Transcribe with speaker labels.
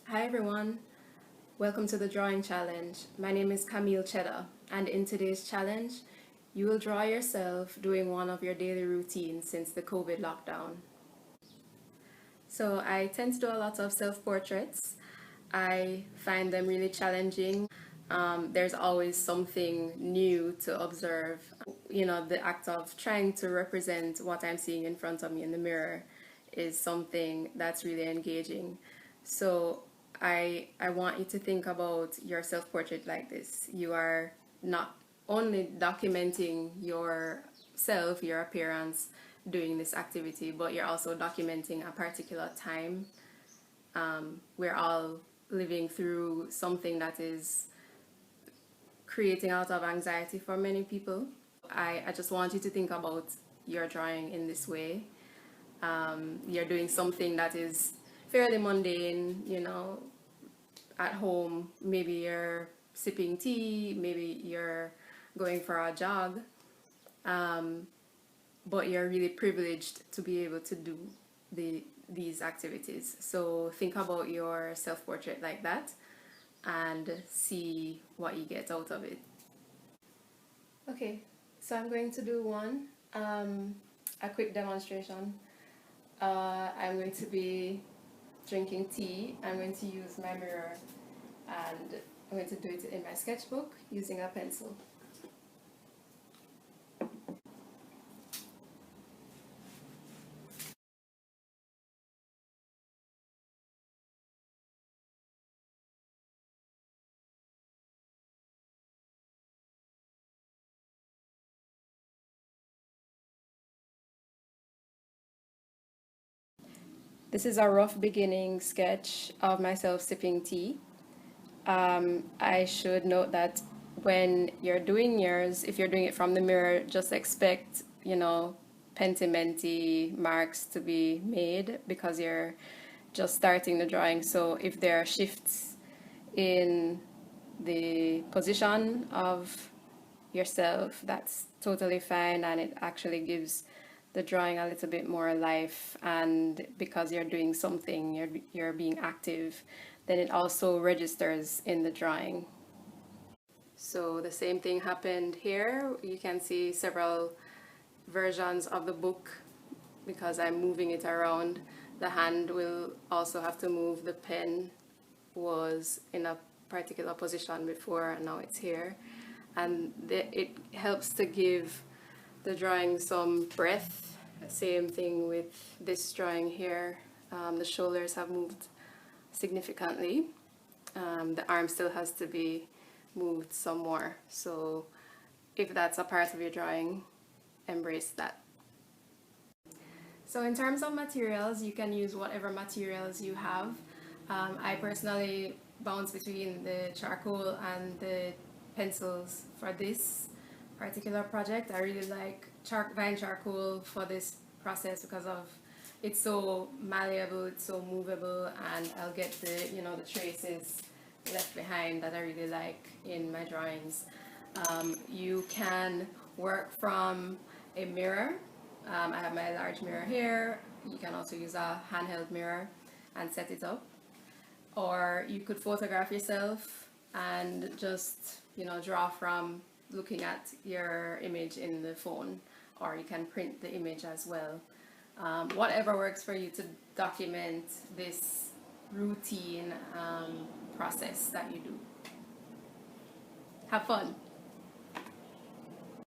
Speaker 1: Hi everyone, welcome to the drawing challenge. My name is Camille Chedda, and in today's challenge, you will draw yourself doing one of your daily routines since the COVID lockdown. So I tend to do a lot of self-portraits. I find them really challenging. There's always something new to observe. The act of trying to represent what I'm seeing in front of me in the mirror is something that's really engaging. So I want you to think about your self-portrait like this. You are not only documenting yourself, your appearance doing this activity, but you're also documenting a particular time. We're all living through something that is creating a lot of anxiety for many people. I just want you to think about your drawing in this way. You're doing something that is fairly mundane, at home. Maybe you're sipping tea, maybe you're going for a jog, but you're really privileged to be able to do these activities. So think about your self-portrait like that and see what you get out of it. Okay, so I'm going to do a quick demonstration. I'm going to be drinking tea. I'm going to use my mirror and I'm going to do it in my sketchbook using a pencil. This is a rough beginning sketch of myself sipping tea. I should note that when you're doing yours, if you're doing it from the mirror, just expect, pentimenti marks to be made because you're just starting the drawing. So if there are shifts in the position of yourself, that's totally fine, and it actually gives the drawing a little bit more life. And because you're doing something, you're being active, then it also registers in the drawing. So the same thing happened here. You can see several versions of the book because I'm moving it around. The hand will also have to move. The pen was in a particular position before and now it's here. And it helps to give the drawing some breath. Same thing with this drawing here. The shoulders have moved significantly. The arm still has to be moved some more. So if that's a part of your drawing, embrace that. So in terms of materials, you can use whatever materials you have. I personally bounce between the charcoal and the pencils for this particular project. I really like vine charcoal for this process because of it's so malleable, it's so movable, and I'll get the traces left behind that I really like in my drawings. You can work from a mirror. I have my large mirror here. You can also use a handheld mirror and set it up. Or you could photograph yourself and just, draw from looking at your image in the phone, or you can print the image as well. Whatever works for you to document this routine process that you do. Have fun.